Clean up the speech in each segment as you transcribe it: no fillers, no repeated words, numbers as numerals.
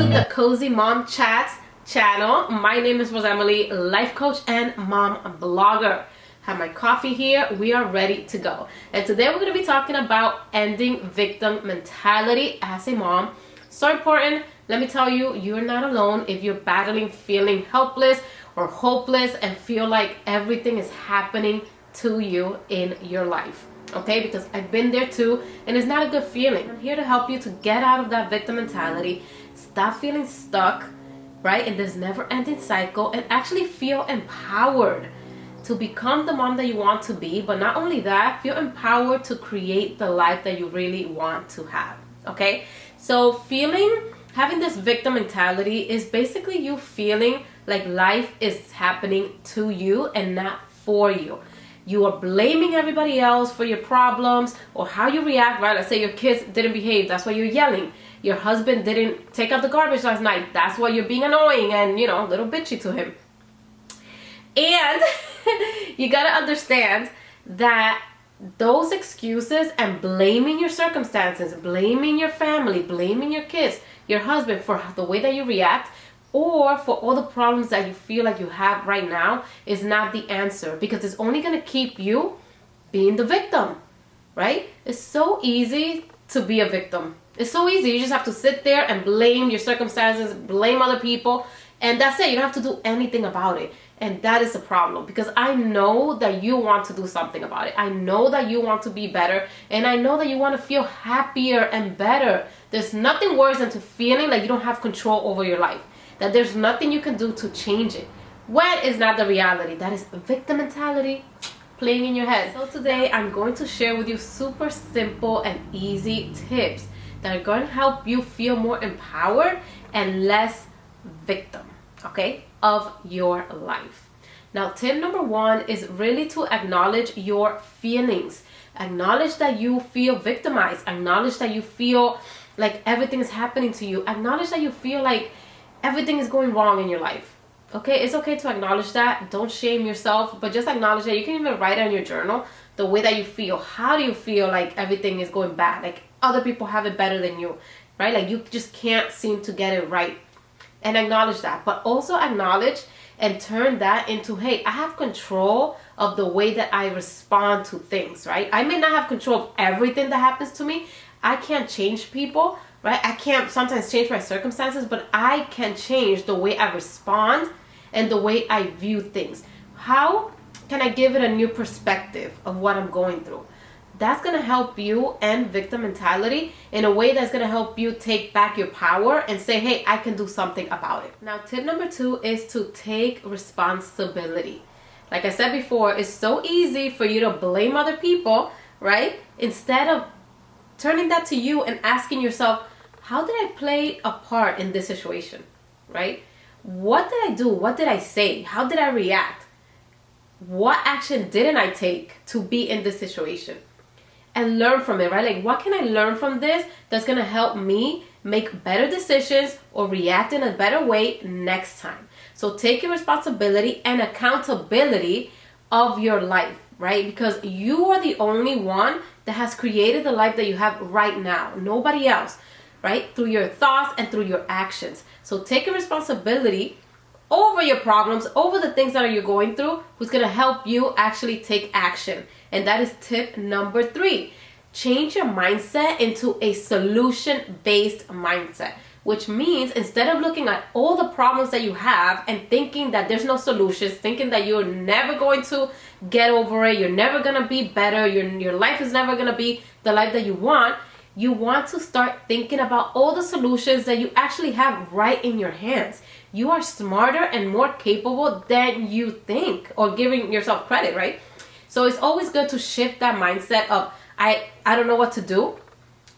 to the Cozy Mom Chats channel. My name is Rosemily, life coach and mom blogger. Have my coffee here. We are ready to go. And today we're going to be talking about ending victim mentality as a mom. So important. Let me tell you, you're not alone if you're battling feeling helpless or hopeless and feel like everything is happening to you in your life. Okay, because I've been there too, and it's not a good feeling. I'm here to help you to get out of that victim mentality, stop feeling stuck, right, in this never-ending cycle, and actually feel empowered to become the mom that you want to be. But not only that, feel empowered to create the life that you really want to have. Okay, so having this victim mentality is basically you feeling like life is happening to you and not for you. You are blaming everybody else for your problems or how you react, right? Let's say your kids didn't behave, that's why you're yelling. Your husband didn't take out the garbage last night, that's why you're being annoying and, a little bitchy to him. And you gotta understand that those excuses and blaming your circumstances, blaming your family, blaming your kids, your husband for the way that you react, or for all the problems that you feel like you have right now is not the answer, because it's only going to keep you being the victim, right? It's so easy to be a victim. It's so easy. You just have to sit there and blame your circumstances, blame other people, and that's it. You don't have to do anything about it. And that is the problem, because I know that you want to do something about it. I know that you want to be better, and I know that you want to feel happier and better. There's nothing worse than to feeling like you don't have control over your life, that there's nothing you can do to change it. When is not the reality. That is victim mentality playing in your head. So today I'm going to share with you super simple and easy tips that are going to help you feel more empowered and less victim, okay, of your life. Now, tip number one is really to acknowledge your feelings. Acknowledge that you feel victimized. Acknowledge that you feel like everything is happening to you. Acknowledge that you feel like everything is going wrong in your life. Okay, it's okay to acknowledge that. Don't shame yourself, but just acknowledge that. You can even write on your journal the way that you feel. How do you feel like everything is going bad? Like other people have it better than you, right? Like you just can't seem to get it right. And acknowledge that. But also acknowledge and turn that into, hey, I have control of the way that I respond to things, right? I may not have control of everything that happens to me. I can't change people, right? I can't sometimes change my circumstances, but I can change the way I respond and the way I view things. How can I give it a new perspective of what I'm going through? That's going to help you end victim mentality in a way that's going to help you take back your power and say, hey, I can do something about it. Now, tip number two is to take responsibility. Like I said before, it's so easy for you to blame other people, right? Instead of turning that to you and asking yourself, how did I play a part in this situation, right? What did I do? What did I say? How did I react? What action didn't I take to be in this situation? And learn from it, right? Like, what can I learn from this that's going to help me make better decisions or react in a better way next time? So take your responsibility and accountability of your life, right? Because you are the only one that has created the life that you have right now. Nobody else, right? Through your thoughts and through your actions. So take your responsibility over your problems, over the things that you're going through, who's going to help you actually take action. And that is tip number three. Change your mindset into a solution-based mindset, which means instead of looking at all the problems that you have and thinking that there's no solutions, thinking that you're never going to get over it, you're never going to be better, your life is never going to be the life that you want to start thinking about all the solutions that you actually have right in your hands. You are smarter and more capable than you think, or giving yourself credit, right? So it's always good to shift that mindset of, I don't know what to do.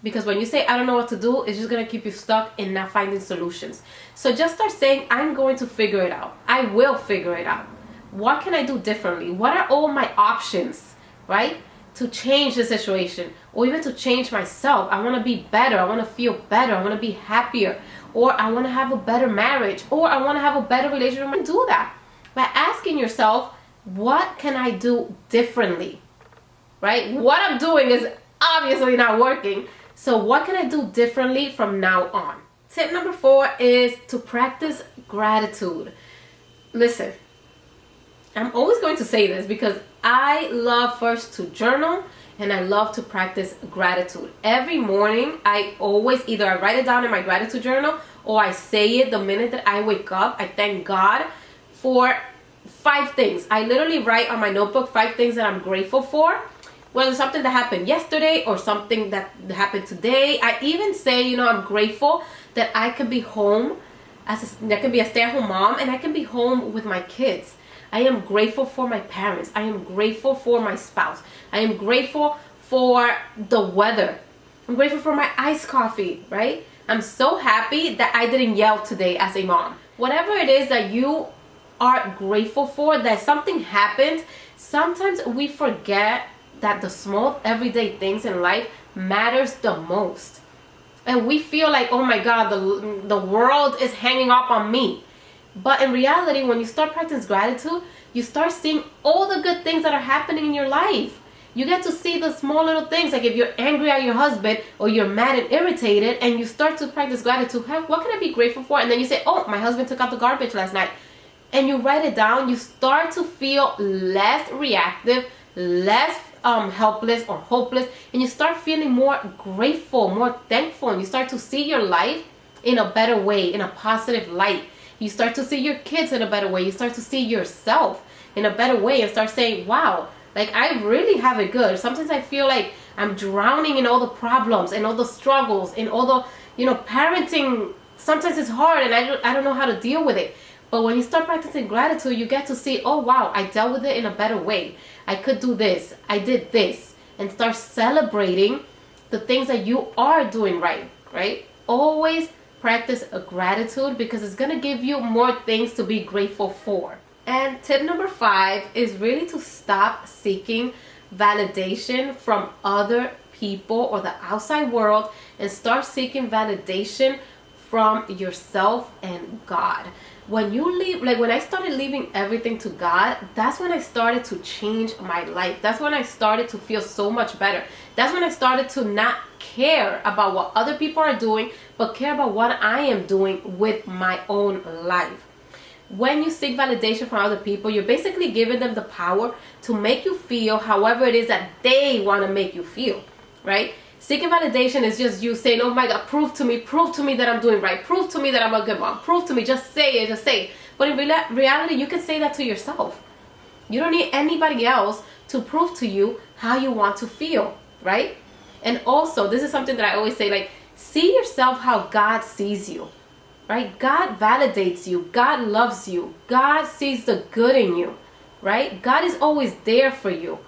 Because when you say, I don't know what to do, it's just going to keep you stuck in not finding solutions. So just start saying, I'm going to figure it out. I will figure it out. What can I do differently? What are all my options, right? To change the situation, or even to change myself. I want to be better. I want to feel better. I want to be happier. Or I want to have a better marriage. Or I want to have a better relationship. And do that by asking yourself, what can I do differently, right? What I'm doing is obviously not working. So what can I do differently from now on? Tip number 4 is to practice gratitude. Listen, I'm always going to say this because I love first to journal and I love to practice gratitude. Every morning, I write it down in my gratitude journal or I say it the minute that I wake up. I thank God for 5 things. I literally write on my notebook 5 things that I'm grateful for. Whether it's something that happened yesterday or something that happened today. I even say, I'm grateful that I can be home, I can be a stay-at-home mom, and I can be home with my kids. I am grateful for my parents. I am grateful for my spouse. I am grateful for the weather. I'm grateful for my iced coffee, right? I'm so happy that I didn't yell today as a mom. Whatever it is that you are grateful for, that something happened, sometimes we forget that the small everyday things in life matters the most. And we feel like, oh my God, the world is hanging up on me. But in reality, when you start practicing gratitude, you start seeing all the good things that are happening in your life. You get to see the small little things, like if you're angry at your husband or you're mad and irritated and you start to practice gratitude, what can I be grateful for? And then you say, oh, my husband took out the garbage last night. And you write it down, you start to feel less reactive, less helpless or hopeless, and you start feeling more grateful, more thankful, and you start to see your life in a better way, in a positive light. You start to see your kids in a better way. You start to see yourself in a better way and start saying, wow, like I really have it good. Sometimes I feel like I'm drowning in all the problems and all the struggles and all the, parenting. Sometimes it's hard and I don't know how to deal with it. But when you start practicing gratitude, you get to see, oh wow, I dealt with it in a better way. I could do this. I did this. And start celebrating the things that you are doing right? Always practice a gratitude because it's going to give you more things to be grateful for. And tip number 5 is really to stop seeking validation from other people or the outside world and start seeking validation from yourself and God. When you leave, like when I started leaving everything to God, that's when I started to change my life. That's when I started to feel so much better. That's when I started to not care about what other people are doing, but care about what I am doing with my own life. When you seek validation from other people, you're basically giving them the power to make you feel however it is that they want to make you feel, right? Seeking validation is just you saying, oh my God, prove to me that I'm doing right. Prove to me that I'm a good mom. Prove to me, just say it. But in reality, you can say that to yourself. You don't need anybody else to prove to you how you want to feel, right? And also, this is something that I always say, like, see yourself how God sees you, right? God validates you. God loves you. God sees the good in you, right? God is always there for you.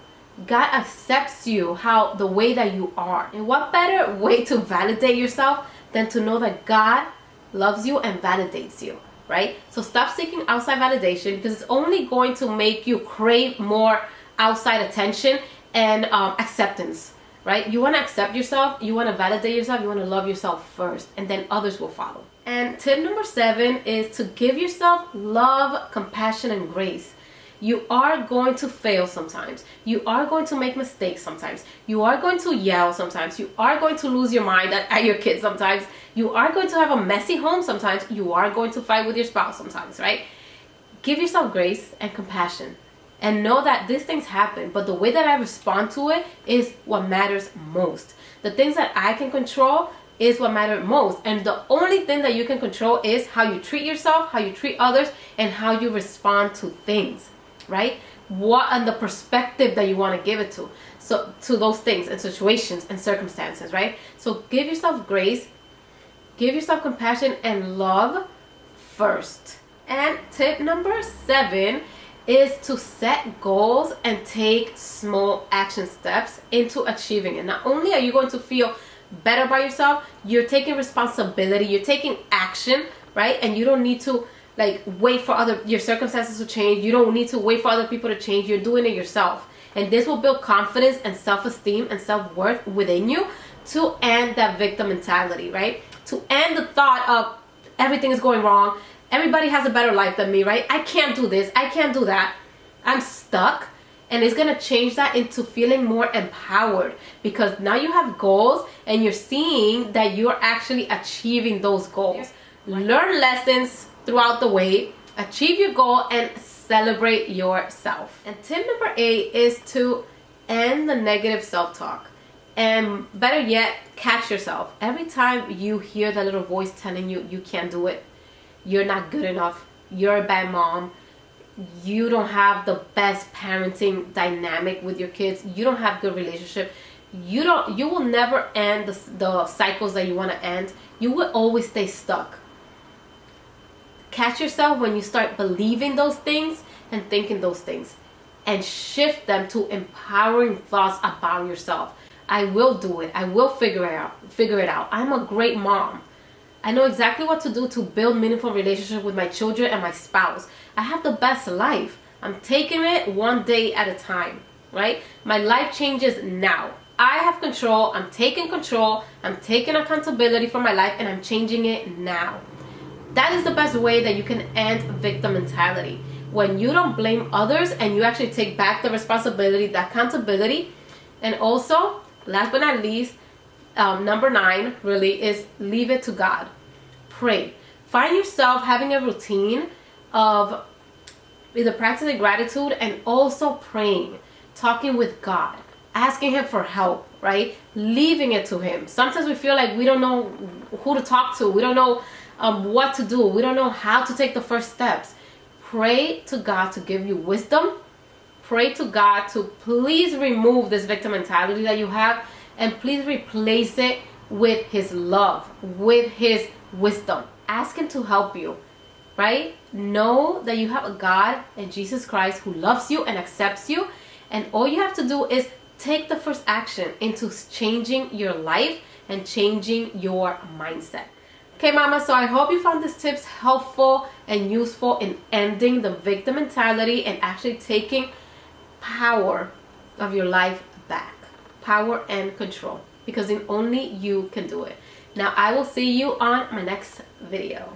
God accepts you the way that you are. And what better way to validate yourself than to know that God loves you and validates you, right? So stop seeking outside validation because it's only going to make you crave more outside attention and acceptance, right? You want to accept yourself, you want to validate yourself, you want to love yourself first, and then others will follow. And tip number 7 is to give yourself love, compassion, and grace. You are going to fail sometimes. You are going to make mistakes sometimes. You are going to yell sometimes. You are going to lose your mind at your kids sometimes. You are going to have a messy home sometimes. You are going to fight with your spouse sometimes, right? Give yourself grace and compassion. And know that these things happen, but the way that I respond to it is what matters most. The things that I can control is what matters most. And the only thing that you can control is how you treat yourself, how you treat others, and how you respond to things. Right? What and the perspective that you want to give it to. So to those things and situations and circumstances, right? So give yourself grace, give yourself compassion and love first. And tip number 7 is to set goals and take small action steps into achieving it. Not only are you going to feel better by yourself, you're taking responsibility, you're taking action, right? And you don't need to wait for your circumstances to change. You don't need to wait for other people to change. You're doing it yourself. And this will build confidence and self-esteem and self-worth within you to end that victim mentality, right? To end the thought of everything is going wrong. Everybody has a better life than me, right? I can't do this. I can't do that. I'm stuck. And it's going to change that into feeling more empowered, because now you have goals and you're seeing that you're actually achieving those goals. Learn lessons throughout the way, achieve your goal, and celebrate yourself. And tip number 8 is to end the negative self-talk. And better yet, catch yourself. Every time you hear that little voice telling you you can't do it, you're not good enough, you're a bad mom, you don't have the best parenting dynamic with your kids, you don't have good relationship, you will never end the cycles that you want to end. You will always stay stuck. Catch yourself when you start believing those things and thinking those things, and shift them to empowering thoughts about yourself. I will do it. I will figure it out. I'm a great mom. I know exactly what to do to build meaningful relationship with my children and my spouse. I have the best life. I'm taking it one day at a time, right? My life changes now. I have control. I'm taking control. I'm taking accountability for my life, and I'm changing it now. That is the best way that you can end victim mentality. When you don't blame others and you actually take back the responsibility, the accountability. And also, last but not least, number 9 really is leave it to God. Pray. Find yourself having a routine of either practicing gratitude and also praying, talking with God, asking Him for help, right? Leaving it to Him. Sometimes we feel like we don't know who to talk to. We don't know what to do. We don't know how to take the first steps. Pray to God to give you wisdom. Pray to God to please remove this victim mentality that you have, and please replace it with His love, with His wisdom. Ask Him to help you, right? Know that you have a God and Jesus Christ who loves you and accepts you, and all you have to do is take the first action into changing your life and changing your mindset. Okay, mama, so I hope you found these tips helpful and useful in ending the victim mentality and actually taking power of your life back. Power and control, because only you can do it. Now I will see you on my next video.